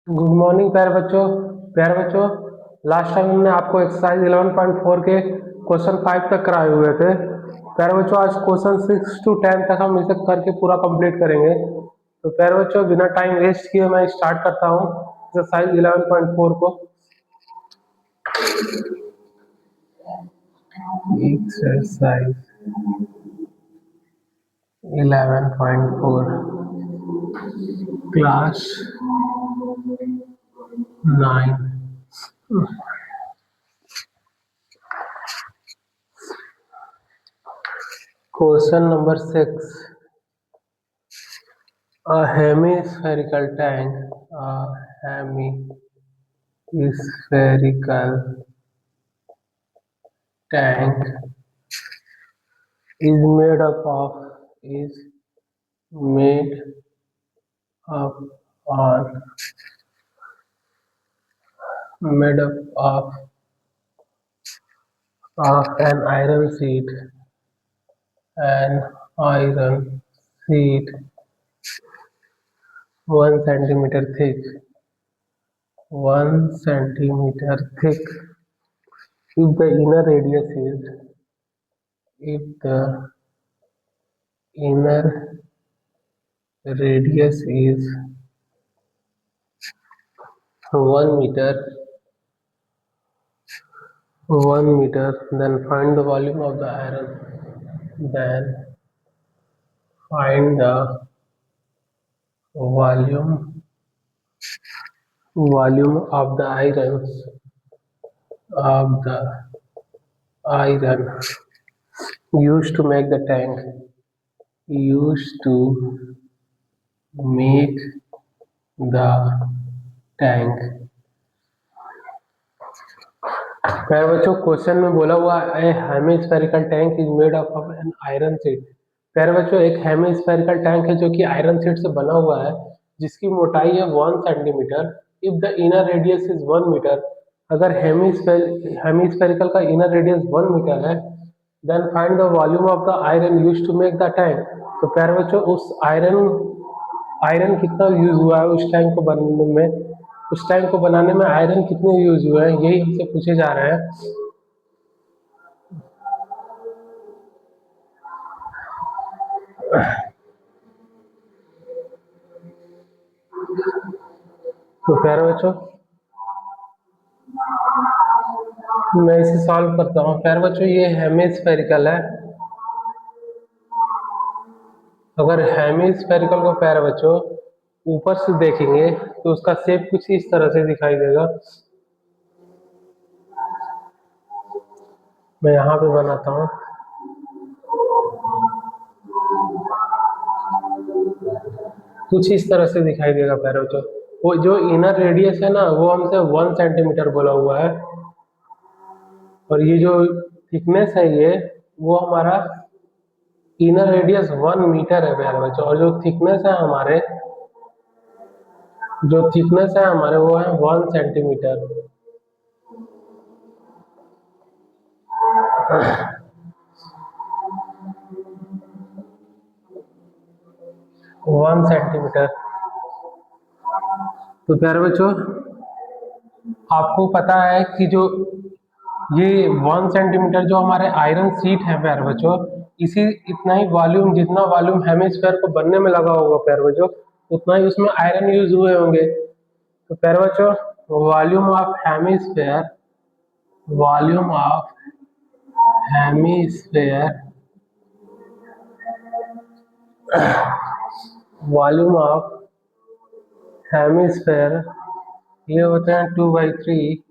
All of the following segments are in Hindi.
गुड मॉर्निंग प्यारे बच्चों। लास्ट टाइम हमने आपको एक्सरसाइज 11.4 के क्वेश्चन 5 तक कराए हुए थे। प्यारे बच्चों, आज क्वेश्चन 6 to 10 तक हम इसे करके पूरा कंप्लीट करेंगे। तो प्यारे बच्चों, बिना टाइम वेस्ट किए मैं स्टार्ट करता हूँ एक्सरसाइज 11.4 को। Exercise 11.4 class 9। Question number 6, a hemispherical tank is made up of is made up on made up of an iron sheet 1 centimeter thick. 1 centimeter thick. If the inner radius is 1 meter, then find the volume of the iron. Then find the volume of the iron used to make the tank. Used to make the tank. प्यारे बच्चों, क्वेश्चन में बोला हुआ है hemispherical tank is made up of an iron sheet. प्यारे बच्चों, एक हेमिस्फेरिकल टैंक है जो कि आयरन शीट से बना हुआ है, जिसकी मोटाई है 1 centimetre. If the inner radius is 1 metre, अगर हेमिस्फेरिकल का इनर रेडियस 1 मीटर है, then find the volume of the iron used to make the tank. तो प्यारे बच्चों, उस आयरन कितना यूज हुआ है उस टैंक को बनाने में आयरन कितने यूज हुए हैं, यही हमसे पूछे जा रहे हैं। तो प्यारे बच्चों, मैं इसे सॉल्व करता हूँ। प्यारे बच्चों, ये हेमिस्फेरिकल है। अगर हेमिस्फेरिकल को प्यारे बच्चों ऊपर से देखेंगे तो उसका शेप कुछ इस तरह से दिखाई देगा। मैं यहाँ पे बनाता हूँ। कुछ इस तरह से दिखाई देगा प्यारे बच्चों। वो जो इनर रेडियस है ना, वो हमसे 1 सेंटीमीटर बोला हुआ है, और ये जो थिकनेस है वो हमारा इनर रेडियस 1 मीटर है प्यारे बच्चों। और जो थिकनेस है हमारे वो है 1 सेंटीमीटर। 1 सेंटीमीटर। तो प्यारे बच्चों, आपको पता है कि जो ये 1 सेंटीमीटर जो हमारे आयरन शीट है प्यारे बच्चों, इसी इतना ही वॉल्यूम, जितना वॉल्यूम हेमिस्फीयर को बनने में लगा होगा प्यारे बच्चों, उतना ही उसमें आयरन यूज हुए होंगे। तो प्यारे बच्चों, वॉल्यूम ऑफ हेमिस्फीयर ये होते हैं 2/3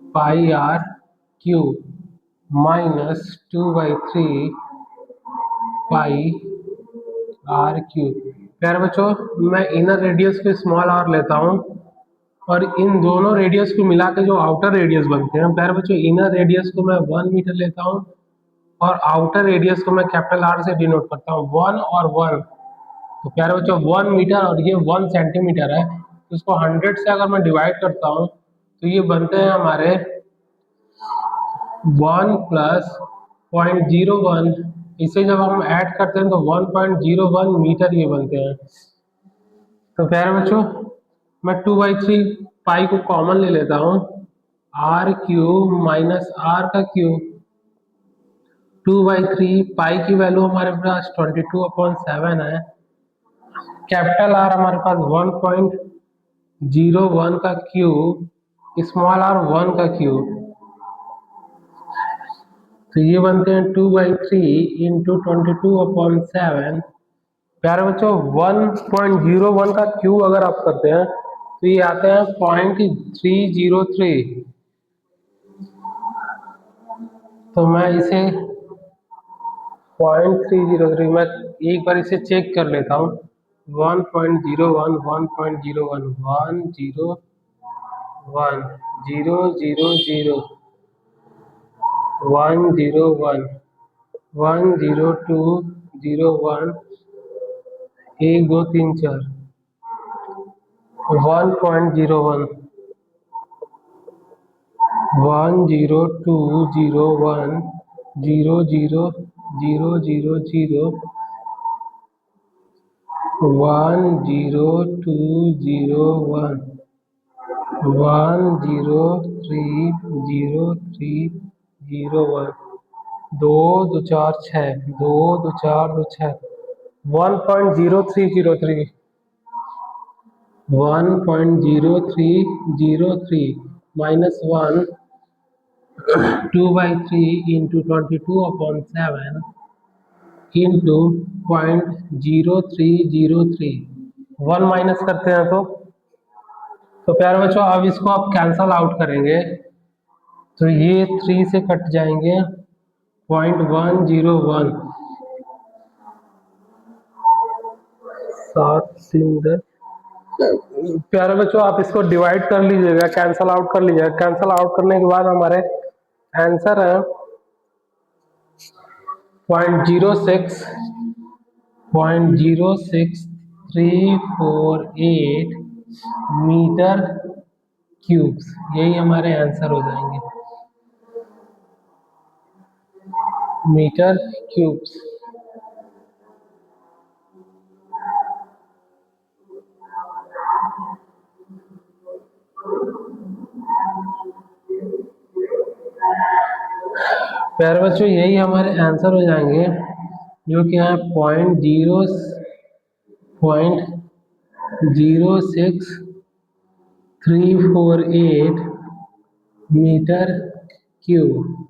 pi r cube minus 2/3 pi r cube. प्यारे बच्चों, मैं इनर रेडियस को स्मॉल आर लेता हूँ, और इन दोनों रेडियस को मिला के जो आउटर रेडियस बनते हैं प्यारे बच्चों, इनर रेडियस को मैं 1 मीटर लेता हूँ और आउटर रेडियस को मैं कैपिटल आर से डिनोट करता हूँ, 1 और 1। तो प्यारे बच्चों, 1 मीटर और ये 1 सेंटीमीटर है, तो इसको 100 से अगर मैं डिवाइड करता हूँ तो ये बनते हैं हमारे 1 प्लस 0.01। इसे जब हम ऐड करते हैं तो 1.01 मीटर ये बनते हैं। तो प्यारे बच्चों, मैं 2/3 पाई को कॉमन ले लेता हूँ, आर क्यूब माइनस आर का क्यूब, 2/3 पाई की वैल्यू हमारे पास 22/7 है, कैपिटल आर हमारे पास 1.01 का क्यूब, स्मॉल आर 1 का क्यूब, तो ये बनते हैं 2/3 इंटू 22/7। प्यारे बच्चों 1.01 का क्यूब अगर आप करते हैं तो ये आते हैं 0.303। तो मैं इसे 0.303 मैं एक बार इसे चेक कर लेता हूँ। 1.01 1.01 101 000 101 102 01 1 2 3 4 1.01 10201 00000 10201 1030301 2 2 4 6 2 2 4 2 6 1.0303 1.0303 minus 1 2/3 into 22/7 into 0.0303 1 माइनस करते हैं तो प्यारे बच्चों अब इसको आप कैंसल आउट करेंगे तो ये 3 से कट जाएंगे 0.101 7 3 10। प्यारे बच्चों आप इसको डिवाइड कर लीजिएगा, कैंसल आउट कर लीजिएगा, कैंसल आउट करने के बाद हमारे आंसर है 0.06348 मीटर क्यूब्स, यही हमारे आंसर हो जाएंगे, मीटर क्यूब्स। प्यारे बच्चों यही हमारे आंसर हो जाएंगे, जो कि है 0.06348 मीटर क्यूब।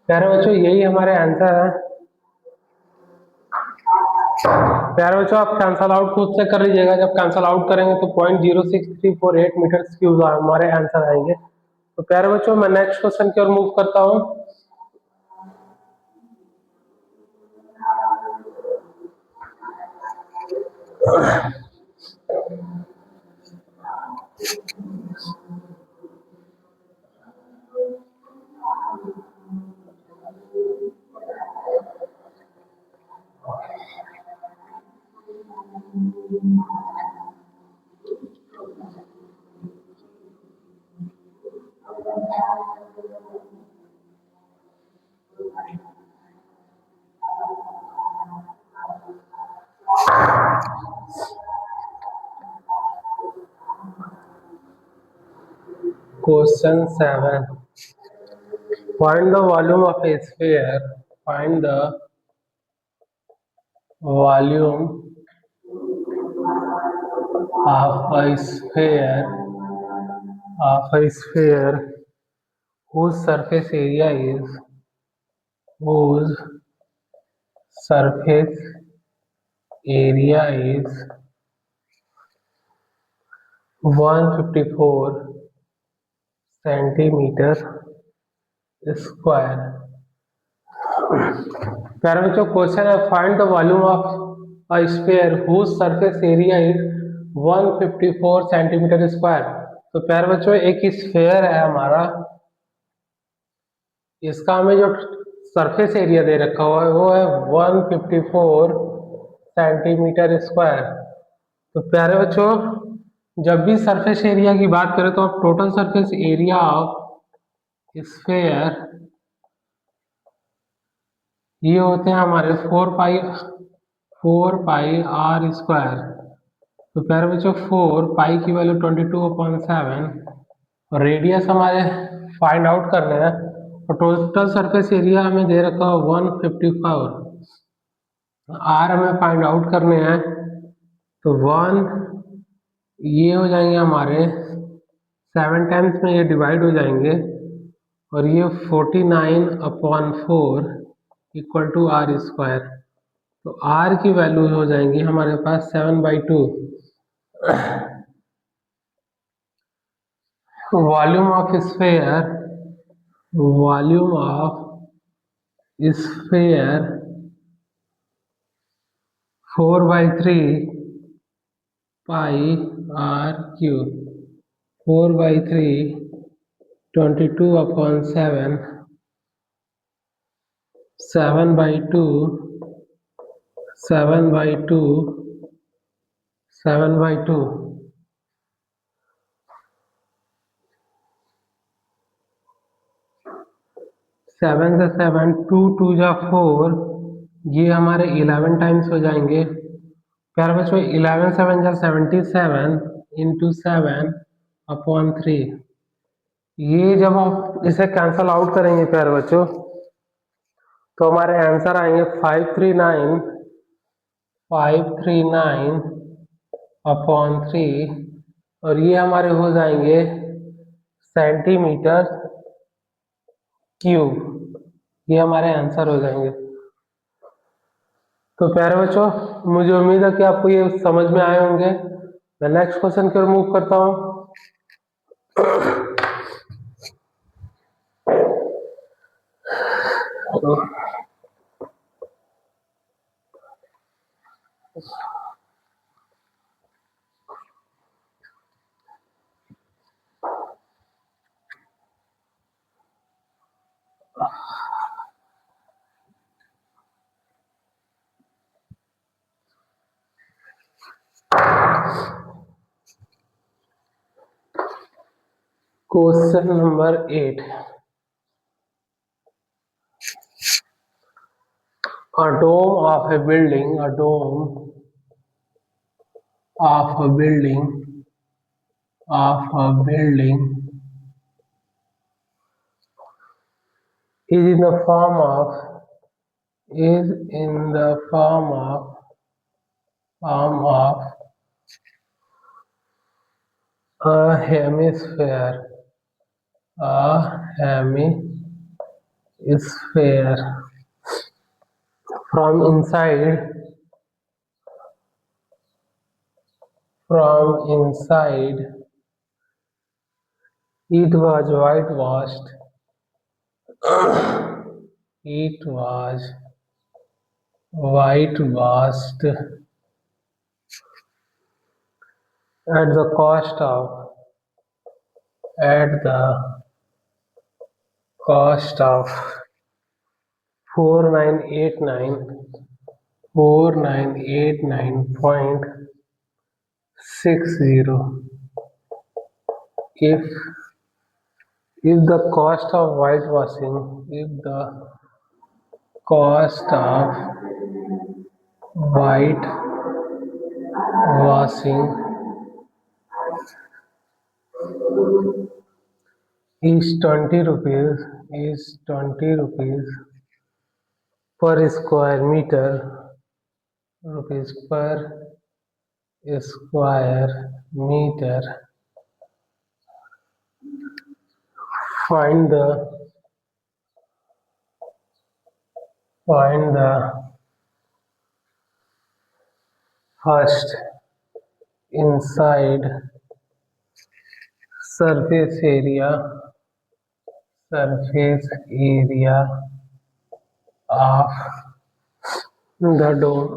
प्यारे बच्चों यही हमारे आंसर है। प्यारे बच्चों आप कैंसल आउट खुद से कर लीजिएगा, जब कैंसल आउट करेंगे तो 0.06348 मीटर क्यूब हमारे आंसर आएंगे। तो प्यारे बच्चों मैं नेक्स्ट क्वेश्चन की ओर मूव करता हूँ। Question 7. Find the volume of a sphere. Find the volume of a sphere whose surface area is 154 centimeter square। प्यारे बच्चों क्वेश्चन है find the volume of a sphere whose surface area is 154 centimetre square. तो प्यारे बच्चों एक स्फीयर है हमारा, इसका हमें जो सरफेस एरिया दे रखा हुआ है वो है 154 सेंटीमीटर स्क्वायर। तो प्यारे बच्चों जब भी सरफेस एरिया की बात करें तो आप total surface area of sphere ये होते हैं हमारे 4 पाई r²। तो प्यारे बच्चों 4 पाई की वैल्यू 22/7 और रेडियस हमारे फाइंड आउट करने हैं और टोटल सरफेस एरिया हमें दे रखा है 154। आर हमें फाइंड आउट करने हैं तो 1 ये हो जाएंगे हमारे 7 टाइम्स में ये डिवाइड हो जाएंगे और ये 49/4 इक्वल टू r²। तो r की वैल्यू हो जाएंगी हमारे पास 7/2। Volume of sphere, volume of sphere 4/3 pi r³ 4/3 22/7 7/2 7/2 7/2 7 से 7 2 2 जा 4 ये हमारे 11 टाइम्स हो जाएंगे। प्यारे बच्चों 11 7 जा 77 इंटू 7/3। ये जब आप इसे कैंसल आउट करेंगे प्यारे बच्चों तो हमारे आंसर आएंगे 539/3 और ये हमारे हो जाएंगे सेंटीमीटर क्यूब। ये हमारे आंसर हो जाएंगे। तो प्यारे बच्चों मुझे उम्मीद है कि आपको ये समझ में आए होंगे। मैं नेक्स्ट क्वेश्चन की ओर मूव करता हूँ। Question number 8। A dome of a building, a dome of a building is in the form of a hemisphere, a hemisphere. From inside it was whitewashed. It was whitewashed at the cost of 4989.60. If the cost of whitewashing is 20 rupees per square meter, find the first inside surface area of the dome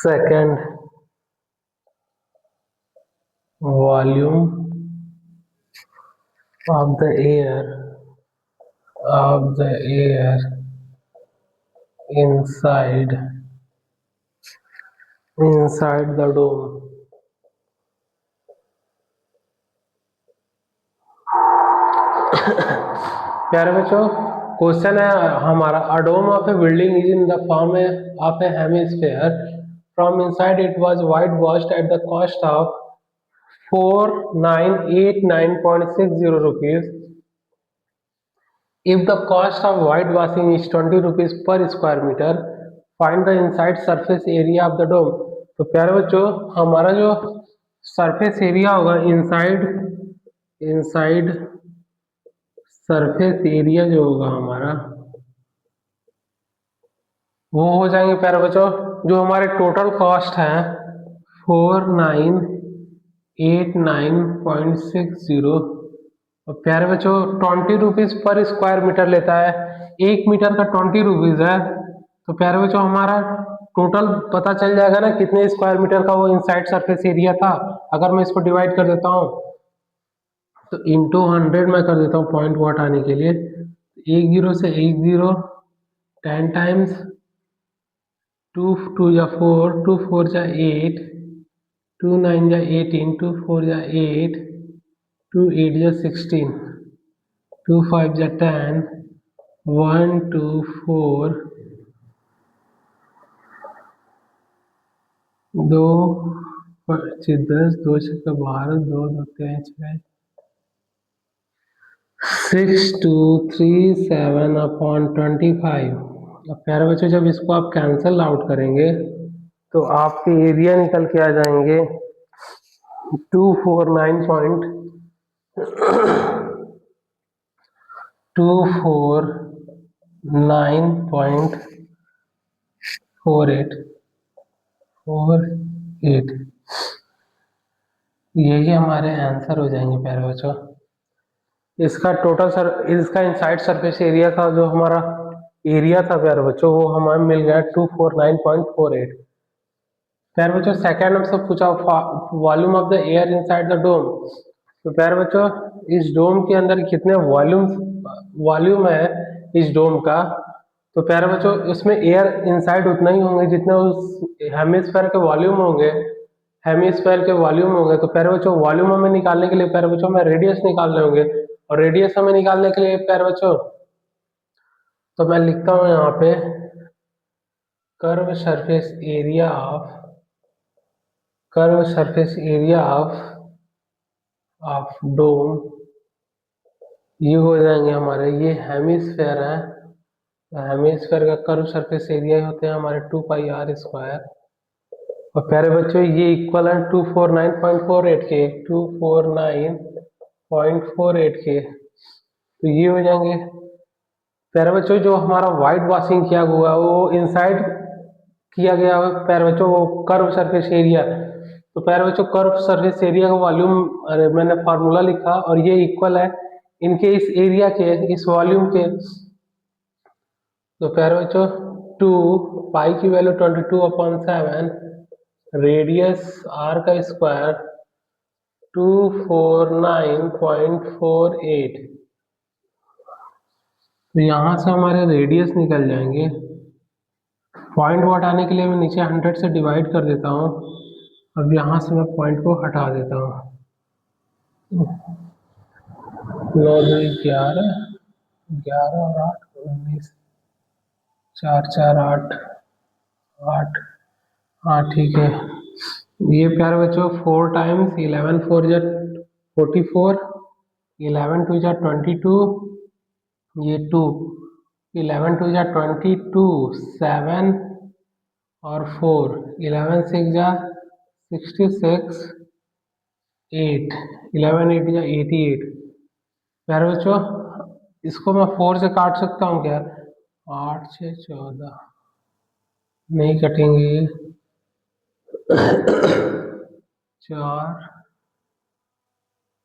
Second, volume of the air inside the dome। प्यारे बच्चों, क्वेश्चन है हमारा, a dome of a building is in the form of a hemisphere, from inside it was whitewashed at the cost of 4989.60 rupees। If the cost of whitewashing is 20 rupees per square meter, find the inside surface area of the dome। तो प्यारे बच्चों, हमारा जो सरफेस एरिया होगा, इनसाइड सरफेस एरिया जो होगा हमारा, वो हो जाएंगे प्यारे बच्चों, जो हमारे टोटल कॉस्ट है 4989.60। और प्यारे बच्चों 20 रुपीज पर स्क्वायर मीटर लेता है, 1 मीटर का 20 रुपीज है। तो प्यारे बच्चों हमारा टोटल पता चल जाएगा ना कितने स्क्वायर मीटर का वो इनसाइड सरफेस एरिया था। अगर मैं इसको डिवाइड कर देता हूँ तो इंटू 100 में कर देता हूँ पॉइंट को हटाने के लिए, एक जीरो से एक जीरो, 10 टाइम्स, 2 2 जा 4, 2 4 जा 8, 2 9 जा 18, 2 4 जा 8, 2 8 जा 16, 2 5 जा 10, 1 2 4, 2 5 10, 2 6 12, 2 2 3 6, 6237/25। अब प्यारे बच्चों जब इसको आप कैंसल आउट करेंगे तो आपके एरिया निकल के आ जाएंगे 249.48। यही हमारे आंसर हो जाएंगे प्यारे बच्चों। इसका टोटल इसका इनसाइड सरफेस एरिया का जो हमारा एरिया था प्यारे बच्चों, वो हमें मिल गया 249.48। प्यारे बच्चों सेकंड हमसे पूछा volume of the air inside the dome. तो प्यारे बच्चों इस डोम के अंदर कितने वॉल्यूम है इस डोम का। तो प्यारे बच्चों इसमें एयर इनसाइड उतना ही होंगे जितने उस हेमिस्फीयर के वॉल्यूम होंगे, तो प्यारे बच्चों वॉल्यूम हमें निकालने के लिए प्यारे बच्चों हमें रेडियस निकालने होंगे, और रेडियस हमें निकालने के लिए प्यारे बच्चों तो मैं लिखता हूं यहाँ पे curve surface area of dome, ये हो जाएंगे हमारे, ये हेमिस्फेयर है, हेमिस्फेयर का कर्व सरफेस एरिया होते हैं हमारे 2πr²। और प्यारे बच्चों ये इक्वल है 249.48 के, 249.48 के, तो ये हो जाएंगे। प्यारे बच्चों जो हमारा व्हाइट वॉशिंग किया हुआ वो इनसाइड किया गया है प्यारे बच्चों, वो कर्व सरफेस एरिया। तो प्यारे बच्चों कर्व सरफेस एरिया का वॉल्यूम, अरे मैंने फार्मूला लिखा और ये इक्वल है इनके इस एरिया के, इस वॉल्यूम के। तो प्यारे बच्चों 2 पाई की वैल्यू 22/7, रेडियस आर का स्क्वायर 249.48। तो यहाँ से हमारे रेडियस निकल जाएंगे। पॉइंट को हटाने के लिए मैं नीचे 100 से डिवाइड कर देता हूँ। अब यहाँ से मैं पॉइंट को हटा देता हूँ, 9 2 11, 11 और 8 19, 4 4 8 8, हाँ ठीक है। ये प्यारे बच्चों 4 टाइम्स 11 4 जा 44, 11 2 जा 22, ये 2, 11 2 जा 22, 7 और 4, 11 6 जा 66, 8, 11 8 जा 88। प्यारे बच्चों इसको मैं 4 से काट सकता हूँ क्या? 8 6 14 नहीं कटेंगे, 4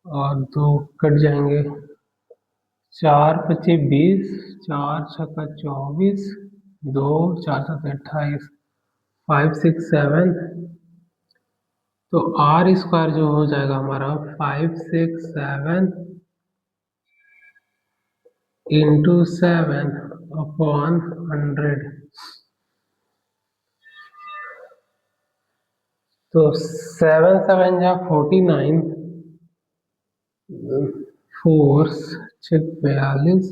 और 2 कट जाएंगे, 4 25 20, 4 6 24, 2 4 7 28, 5 6 7। तो आर स्क्वायर जो हो जाएगा हमारा 5 6 7 इंटू 7/100। तो 7 7 जा 49, 4 6 42,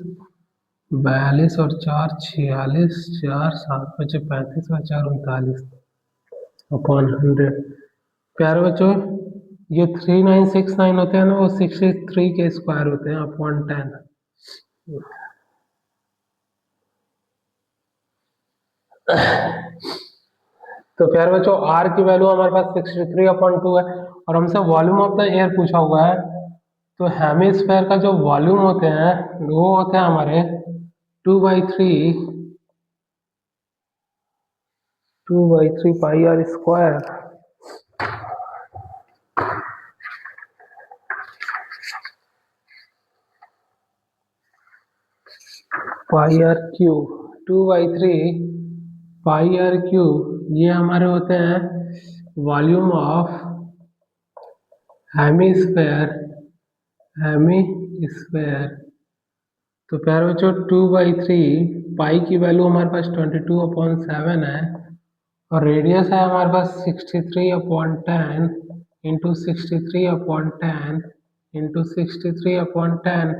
42 और 4 46, 4 7 5 35 और 4 39 अपॉन 100। प्यारे बच्चों, ये 3969 होते हैं ना, वो 63 के स्क्वायर होते हैं अपॉन 10। तो प्यारे बच्चों, आर की वैल्यू हमारे पास 63/2 है और हमसे वॉल्यूम ऑफ द एयर पूछा हुआ है। तो हेमिस्फेयर का जो वॉल्यूम होते हैं वो होते हैं हमारे 2/3 pi r square pi r cube. 2/3 pi r cube ये हमारे होते हैं वॉल्यूम ऑफ हेमिस्फेयर। हेमिस्फेयर। तो प्यारे बच्चों, 2/3 पाई की वैल्यू हमारे पास 22/7 है और रेडियस है हमारे पास 63/10 इंटू 63/10 इंटू 63/10।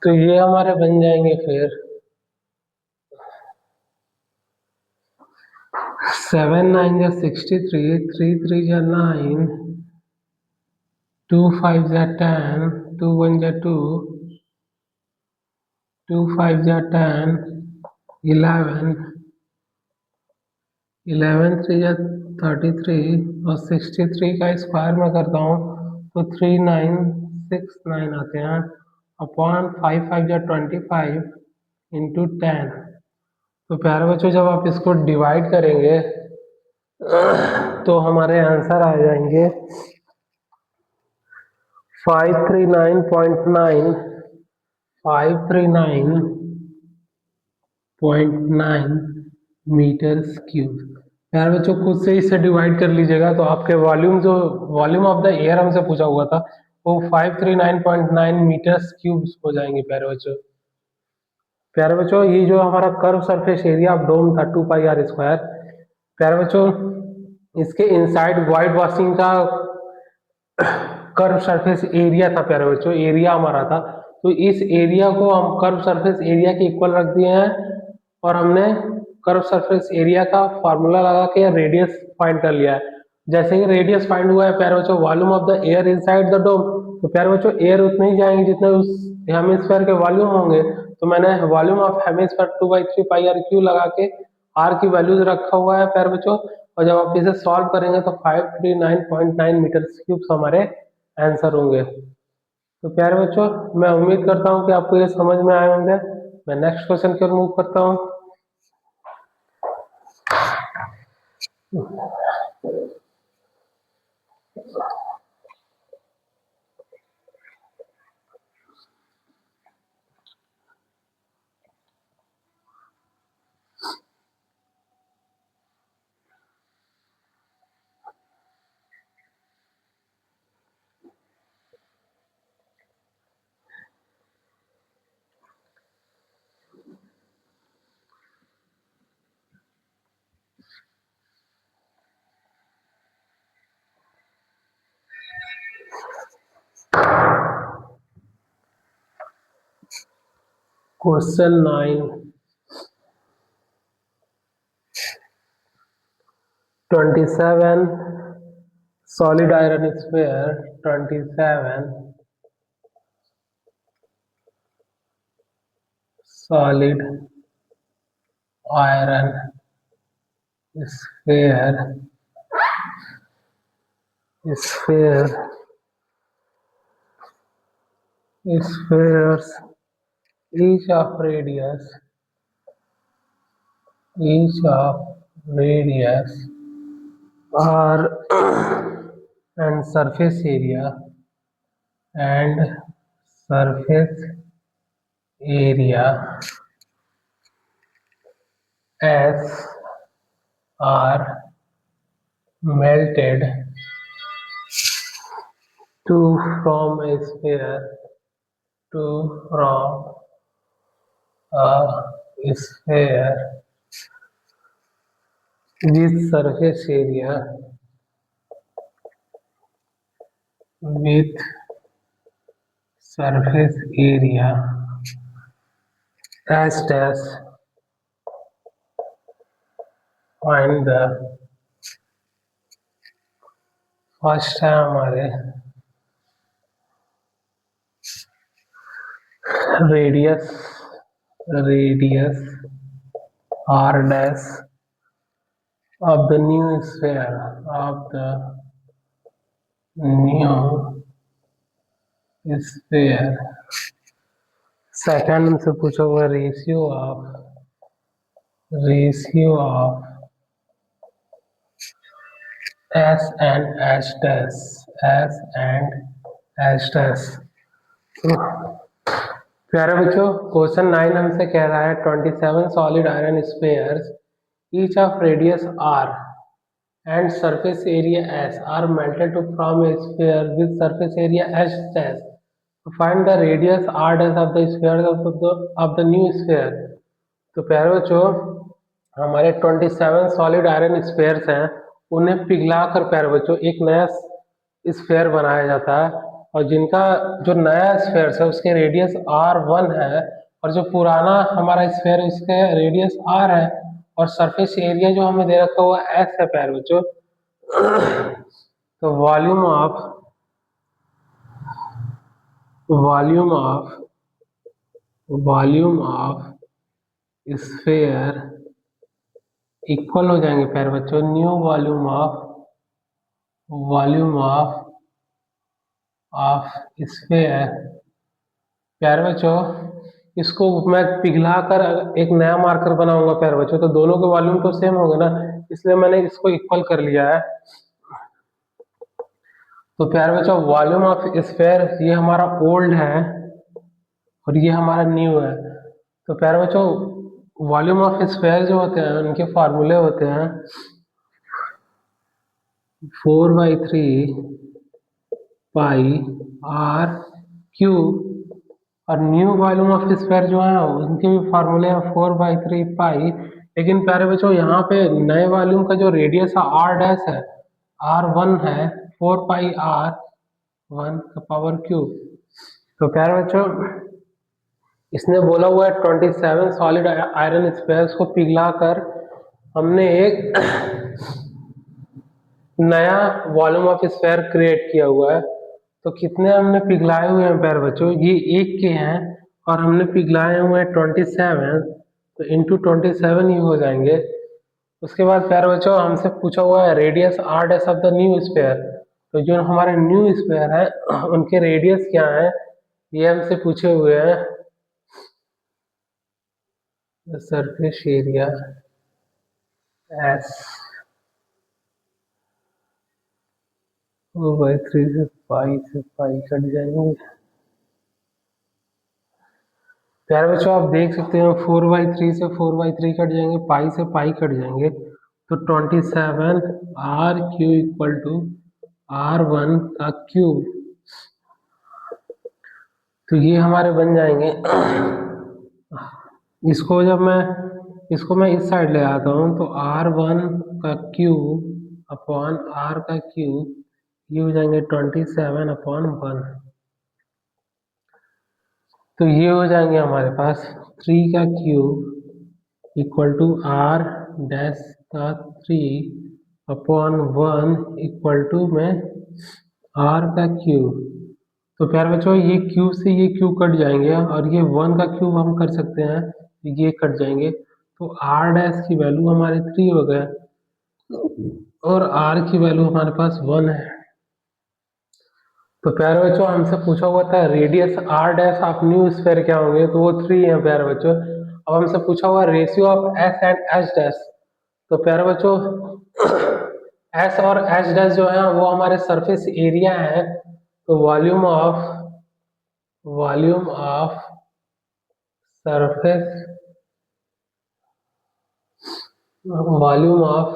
तो ये हमारे बन जाएंगे फिर 7 9 जा 63, 3 3 जा 9, 2 5 जा 10, 2 1 जा 2, 2 5 जा 10, 11, 11 3 जा 33 और 63 का स्क्वायर में करता हूँ तो 3969 आते हैं अपॉन 5 5 जा 25 इंटू 10। तो प्यारे बच्चों, जब आप इसको डिवाइड करेंगे तो हमारे आंसर आ जाएंगे 539.9 539.9 मीटर्स क्यूब। प्यारे बच्चों, खुद से इसे डिवाइड कर लीजिएगा तो आपके वॉल्यूम ऑफ द एयर हमसे पूछा हुआ था वो 539.9 मीटर्स क्यूब हो जाएंगे। प्यारे बच्चों, ये जो हमारा curve surface area of dome था 2 पाई आर स्क्वायर। प्यारे बच्चों, इसके इनसाइड वाइट वॉशिंग का कर्व सरफेस एरिया था। प्यारे बच्चों, एरिया हमारा था, तो इस एरिया को हम कर्व सरफेस एरिया के इक्वल रख दिए हैं और हमने कर्व सरफेस एरिया का फॉर्मूला लगा के रेडियस फाइंड कर लिया है। जैसे ही रेडियस फाइंड हुआ है प्यारे बच्चों, volume of the air inside the dome, तो प्यारे बच्चों एयर उतने ही जाएंगे जितने उस हेमिस्फीयर के वॉल्यूम होंगे। तो मैंने volume of hemisphere 2/3 pi r cube लगा के आर की वैल्यूज रखा हुआ है प्यारे बच्चों, और जब आप इसे सॉल्व करेंगे तो 539.9 मीटर क्यूब हमारे आंसर होंगे। तो प्यारे बच्चों, मैं उम्मीद करता हूँ कि आपको ये समझ में आए होंगे। मैं नेक्स्ट क्वेश्चन की ओर मूव करता हूँ। Question 9, 27 solid iron sphere, 27 solid iron sphere spheres each of radius are and surface area S are melted to from a sphere to from a sphere with surface area with surface area as dash find the first है हमारे radius radius r dash of the new sphere of the new sphere. Second हमसे पूछा हुआ ratio of s and h dash s and h dash. प्यारे बच्चों क्वेश्चन 9 हमसे कह रहा है 27 solid iron spheres each of radius r and surface area s are melted to form a sphere with surface area h dash. To find the radius r dash of the sphere of the new sphere. तो प्यारे बच्चों हमारे 27 सॉलिड आयरन स्फीयर्स हैं उन्हें पिघला कर प्यारे बच्चों एक नया स्फीयर बनाया जाता है और जिनका जो नया स्फीयर है उसके रेडियस r1 है और जो पुराना हमारा स्फीयर उसके रेडियस r है और सरफेस एरिया जो हमें दे रखा हुआ s है प्यारे बच्चों. तो वॉल्यूम ऑफ स्फीयर इक्वल हो जाएंगे प्यारे बच्चों न्यू वॉल्यूम ऑफ स्फीयर. प्यारे बच्चों इसको मैं पिघला कर एक नया मार्कर बनाऊंगा प्यारे बच्चों तो दोनों के वॉल्यूम तो सेम होंगे ना इसलिए मैंने इसको इक्वल कर लिया है. तो प्यारे बच्चों वॉल्यूम ऑफ स्फीयर ये हमारा ओल्ड है और ये हमारा न्यू है. तो प्यारे बच्चों वॉल्यूम ऑफ स्फीयर जो होते हैं उनके फार्मूले होते हैं 4/3 पाई आर क्यू और न्यू वॉल्यूम ऑफ स्फीयर जो है उनके भी फार्मूले हैं 4/3 पाई. लेकिन प्यारे बच्चों यहाँ पे नए वॉल्यूम का जो रेडियस है आर डैश है r1 है 4 पाई r 1 का पावर क्यू. तो प्यारे बच्चों इसने बोला हुआ है 27 सॉलिड आयरन स्फीयर्स को पिघला कर हमने एक नया वॉल्यूम ऑफ स्फीयर क्रिएट किया हुआ है. तो कितने हमने पिघलाए हुए हैं प्यारे बच्चों ये एक के हैं और हमने पिघलाए हुए हैं 27 तो इंटू 27 ही हो जाएंगे. उसके बाद प्यारे बच्चों हमसे पूछा हुआ है radius r dash of the new sphere. तो जो हमारे न्यू स्फीयर है उनके रेडियस क्या है ये हमसे पूछे हुए हैं सरफेस एरिया s 4/3 से पाई कट जाएंगे. प्यारे बच्चों आप देख सकते हैं 4/3 से 4/3 कट जाएंगे पाई से पाई कट जाएंगे तो 27 r Q equal to r1 का क्यूब. तो ये हमारे बन जाएंगे इसको मैं इस साइड ले आता हूँ तो r1 का क्यूब अपॉन r का क्यूब ये हो जाएंगे 27/1. तो ये हो जाएंगे हमारे पास 3 का cube equal to r dash का 3/1 इक्वल टू में r का क्यूब. तो प्यारे बच्चों ये क्यूब से ये क्यूब कट जाएंगे और ये 1 का क्यूब हम कर सकते हैं ये कट जाएंगे तो r डैश की वैल्यू हमारे 3 हो गए और r की वैल्यू हमारे पास 1 है. तो प्यारे बच्चों हमसे पूछा हुआ था radius r dash of new sphere क्या होंगे तो वो 3 है प्यारे बच्चों. अब हमसे पूछा हुआ ratio of s and h dash. तो प्यारे बच्चों s और h डैश जो है वो हमारे सरफेस एरिया है. तो volume of surface volume of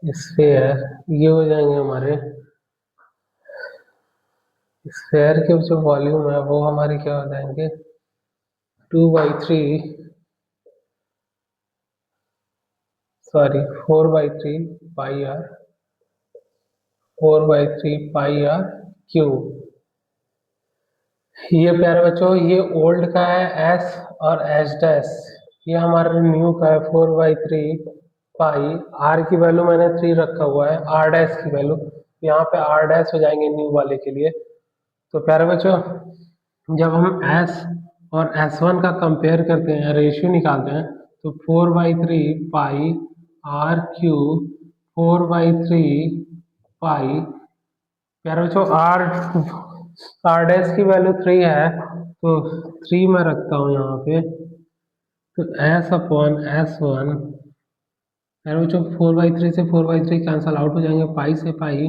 sphere ये हो जाएंगे हमारे स्फीयर के जो वॉल्यूम है वो हमारे क्या हो जाएंगे 2/3 sorry 4/3 pi r 4/3 pi r cube. ये प्यारे बच्चों ये ओल्ड का है एस और एच डैश, ये हमारा न्यू का है 4/3 पाई। आर की वैल्यू मैंने 3 रखा हुआ है, आर डैश की वैल्यू यहाँ पे आर डैश हो जाएंगे न्यू वाले के लिए। तो प्यारे बच्चों जब हम एस और एस वन का कंपेयर करते हैं, रेशियो निकालते हैं, तो 4/3 पाई आर क्यूब 4/3 पाई। प्यारे बच्चों आर डैश की वैल्यू 3 है, तो 3 मैं रखता हूँ यहाँ पे। तो एस अपॉन एस वन, प्यारे बच्चों 4/3 से 4/3 कैंसल आउट हो जाएंगे, पाई से पाई।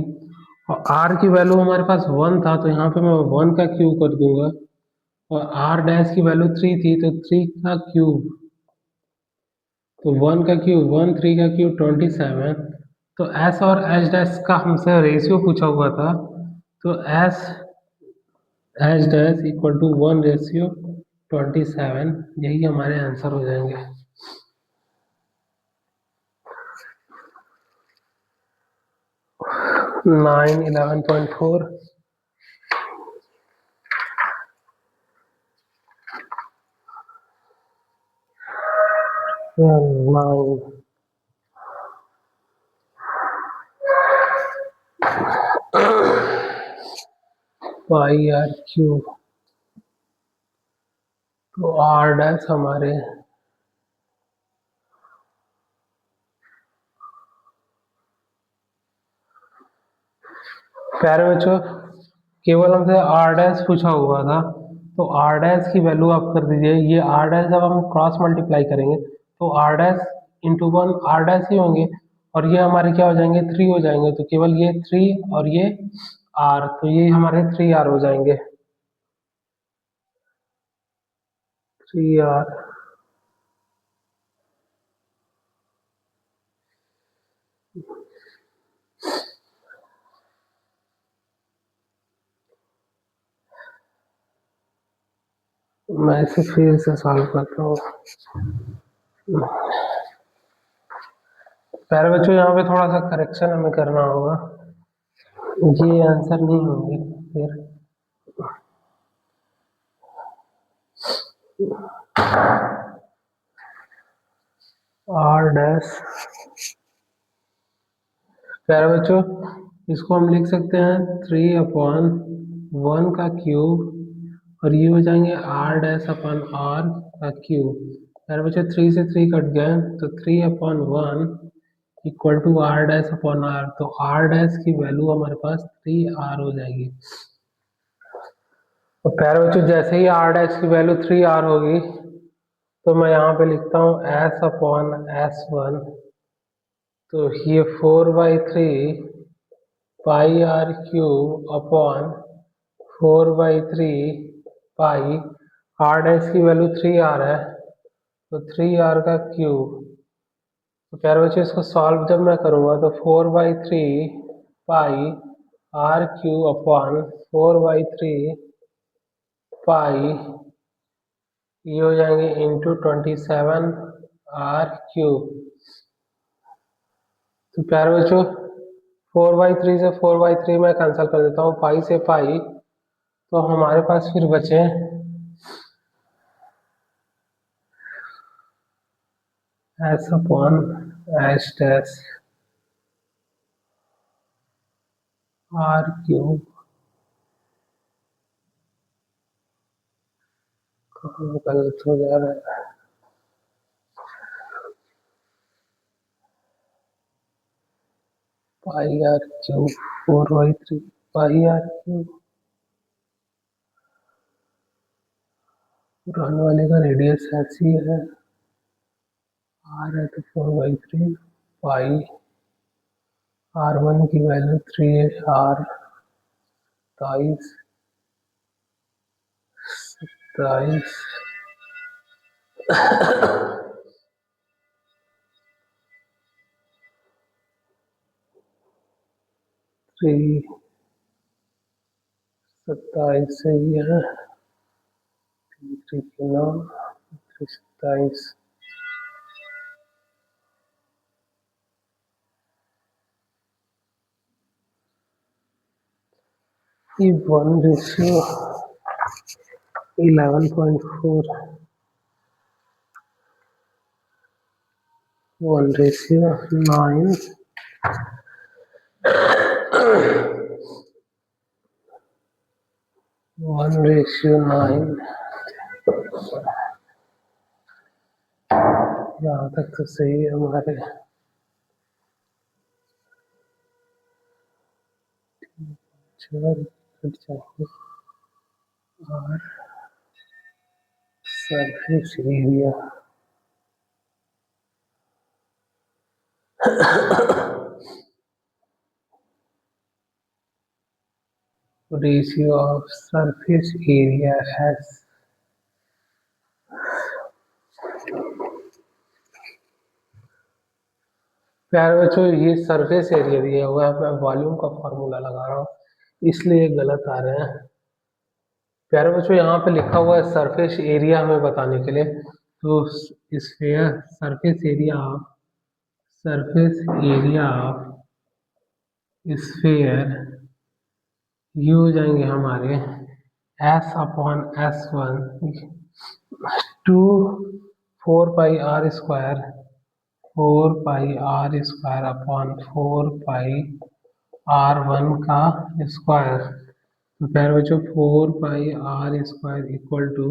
और आर की वैल्यू हमारे पास 1 था, तो यहाँ पे मैं 1 का क्यूब कर दूंगा। और आर डैश की वैल्यू 3 थी, तो 3 का क्यूब, तो 1 का क्यूब 1, 3 का क्यूब 27। तो एस और एच डैश का हमसे रेशियो पूछा हुआ था, तो S H dash equal to 1/27, यही हमारे आंसर हो जाएंगे। 9 11.4 9 पाई आर क्यूब। तो आर डैश हमारे प्यारे बच्चों केवल हमसे आर डैश पूछा हुआ था, तो आर डैश की वैल्यू आप कर दीजिए। ये आर डैश जब हम क्रॉस मल्टीप्लाई करेंगे तो r dash into 1 r dash ही होंगे, और ये हमारे क्या हो जाएंगे 3 हो जाएंगे। तो केवल ये 3 और ये आर, तो ये हमारे 3 आर हो जाएंगे। 3 आर मैं इसे फिर से सॉल्व करता हूँ। प्यारे बच्चों यहाँ पे थोड़ा सा करेक्शन हमें करना होगा, ये आंसर नहीं होंगे फिर। आर डैश, प्यारे बच्चों इसको हम लिख सकते हैं 3/1 का क्यूब, और ये हो जाएंगे आर डैश अपॉन आर का क्यूब। प्यारे बच्चों 3 से 3 कट गए, तो 3/1 equal to r dash upon r, तो आर डैश की वैल्यू हमारे पास 3 आर हो जाएगी। तो प्यारे बच्चों जैसे ही आर डैश की वैल्यू 3 आर होगी, तो मैं यहाँ पे लिखता हूँ एस अपॉन एस वन। तो ये 4/3 pi r cube upon 4/3 pi, r dash की वैल्यू 3 आर है, तो 3 आर का क्यूब। तो प्यारे बच्चों इसको सॉल्व जब मैं करूँगा तो 4/3 पाई आर क्यूब अपॉन 4/3 पाई, ये हो जाएंगे इंटू 27 आर क्यूब। तो प्यारे बच्चों 4/3 से 4/3 मैं कैंसिल कर देता हूँ, पाई से पाई, तो हमारे पास फिर बचे S upon H dash r cube. कहाँ गलत हो जा रहा है, pi r cube 4/3 pi r cube, पुराने वाले का रेडियस ऐसी है, आर है तो 4/3 पाई, आर वन की वैल्यू 3 आर 27 3 27 सही है, 3 3 9 27. If 1:11.4, 1:9, 1:9, यहाँ तक तो सही है हमारे। कट जाएंगे और surface area ratio of surface area S. प्यारे बच्चों, ये सरफेस एरिया दिया हुआ है, मैं वॉल्यूम का फॉर्मूला लगा रहा हूँ इसलिए गलत आ रहे हैं। प्यारे बच्चों, यहाँ पे लिखा हुआ है सरफेस एरिया हमें बताने के लिए, तो sphere surface area of sphere ये हो जाएंगे हमारे S/S1 to 4πr² 4πr² upon 4πr1 का स्क्वायर। तो प्यारे बच्चों 4πr² इक्वल टू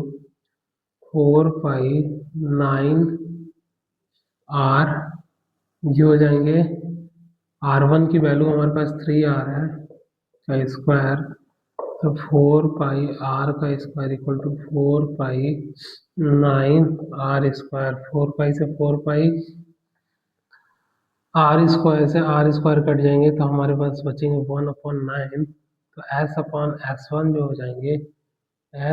4π9r, ये हो जाएंगे r1 की वैल्यू हमारे पास 3r है का स्क्वायर, तो 4πr का स्क्वायर इक्वल टू 4π9r²। 4π से 4π r² कट जाएंगे तो हमारे पास बचेंगे 1/9, तो S/S1 जो हो जाएंगे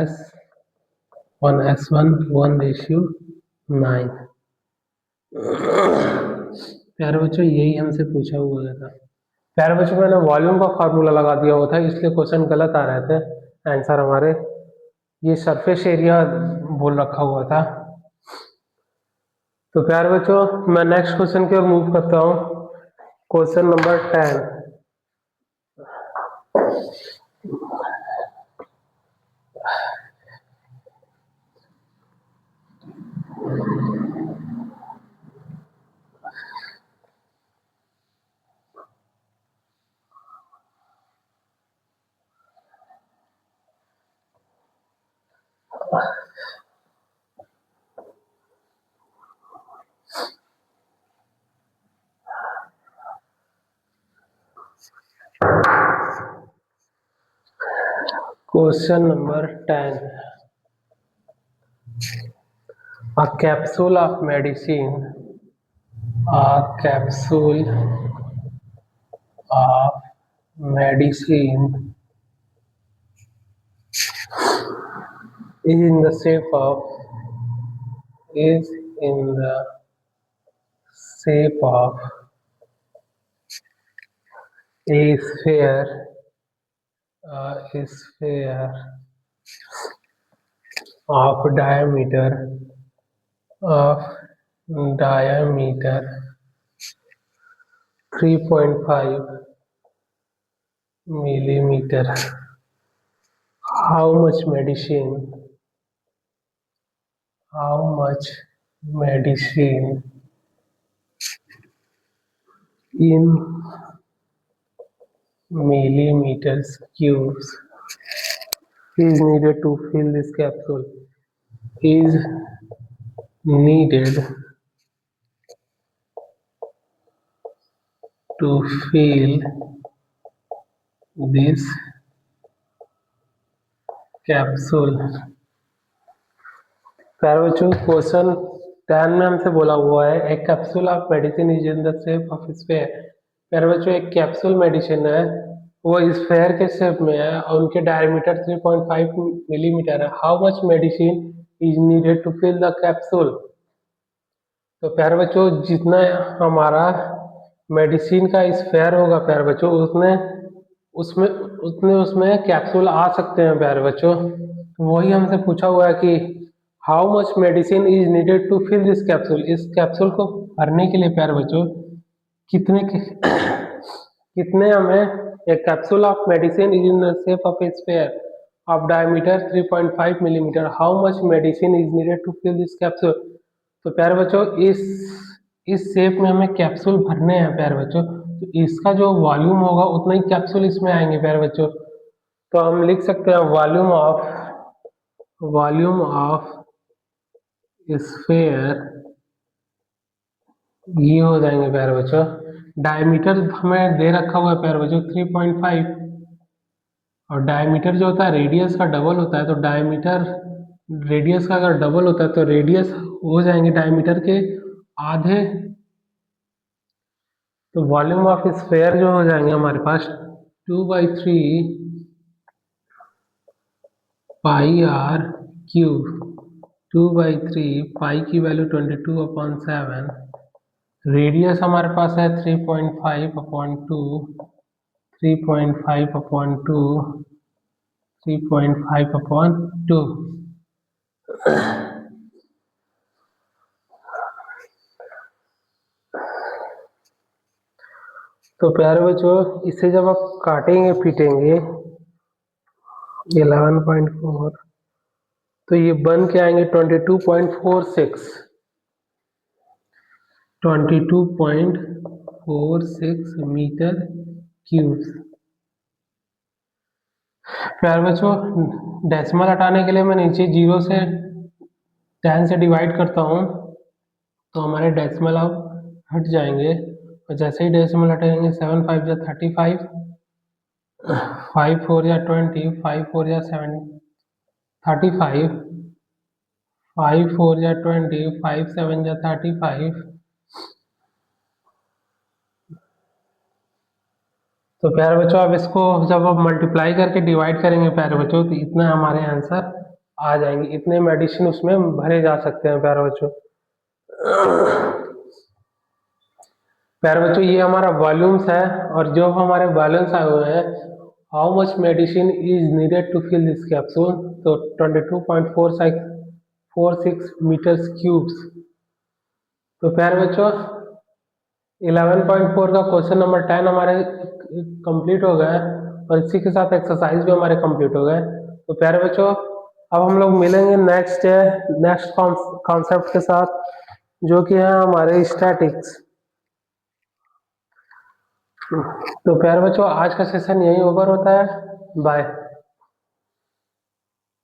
S/S1 1:9। प्यारे बच्चों, यही हमसे पूछा हुआ था। प्यारे बच्चों, मैंने वॉल्यूम का फार्मूला लगा दिया हुआ था इसलिए क्वेश्चन गलत आ रहे थे। आंसर हमारे ये सरफेस एरिया बोल रखा हुआ था। तो प्यारे बच्चों, मैं नेक्स्ट क्वेश्चन की ओर मूव करता हूँ। Question number 10। Question number 10. A capsule of medicine is in the shape of a sphere of diameter 3.5 millimeter. How much medicine in millimeters cubes is needed to fill this capsule? Is needed to fill this capsule? प्यारे बच्चों, क्वेश्चन 10 में हमसे बोला हुआ है एक capsule of medicine is in the shape of sphere. प्यारे बच्चों, एक कैप्सूल मेडिसिन है वो स्फीयर के शेप में है और उनके डायमीटर 3.5 मिलीमीटर है। How much medicine is needed to fill the capsule? तो प्यारे बच्चों, जितना हमारा मेडिसिन का स्फीयर होगा प्यारे बच्चों उसमें कैप्सूल आ सकते हैं प्यारे बच्चों। वही हमसे पूछा हुआ है कि how much medicine is needed to fill this capsule, इस कैप्सूल को भरने के लिए प्यारे बच्चों कितने कितने हमें एक capsule of medicine is in the shape of a sphere of diameter 3.5 millimetre, how much medicine is needed to fill this capsule. तो प्यारे बच्चों इस शेप में हमें कैप्सूल भरने हैं प्यारे बच्चों, तो इसका जो वॉल्यूम होगा उतना ही कैप्सूल इसमें आएंगे प्यारे बच्चों। तो हम लिख सकते हैं वॉल्यूम ऑफ स्फीयर, ये हो जाएंगे प्यारे बच्चों। डायमीटर हमें दे रखा हुआ है प्यारे बच्चों 3.5, और डायमीटर जो होता है रेडियस का डबल होता है, तो डायमीटर रेडियस का अगर डबल होता है तो रेडियस हो जाएंगे डायमीटर के आधे, तो वॉल्यूम ऑफ स्फीयर जो हो जाएंगे हमारे पास 2/3 पाई आर क्यूब, 2/3 पाई की वैल्यू 22/7, रेडियस हमारे पास है 3.5/2, 3.5/2, 3.5/2। तो प्यारे बच्चों इसे जब आप काटेंगे पीटेंगे 11.4, तो ये बन के आएंगे 22.46, 22.46 मीटर क्यूब। प्यारे बच्चों डेसिमल हटाने के लिए मैं नीचे 0 से 10 से डिवाइड करता हूँ, तो हमारे डेसिमल अब हट जाएंगे, और जैसे ही डेसिमल हटेंगे 7 5 या 35, 5 4 या 20, 5 4 या 7 35, 5 4 या 20, 5 7 या 35। तो प्यारे बच्चों अब इसको जब आप मल्टीप्लाई करके डिवाइड करेंगे प्यारे बच्चों, तो इतना हमारे आंसर आ जाएंगे, इतने मेडिसिन उसमें भरे जा सकते हैं प्यारे बच्चों। प्यारे बच्चों ये हमारा वॉल्यूम्स है, और जो हमारे वॉल्यूम्स आए हुए हैं how much medicine is needed to fill this capsule, तो 22.46 मीटर्स क्यूब्स। तो प्यारे बच्चों 11.4 का क्वेश्चन नंबर 10 हमारे कंप्लीट हो गए, और इसी के साथ एक्सरसाइज भी हमारे कंप्लीट हो गए। तो प्यारे बच्चों अब हम लोग मिलेंगे नेक्स्ट कॉन्सेप्ट के साथ, जो कि है हमारे स्टैटिक्स। तो प्यारे बच्चों आज का सेशन यही ओवर होता है, बाय।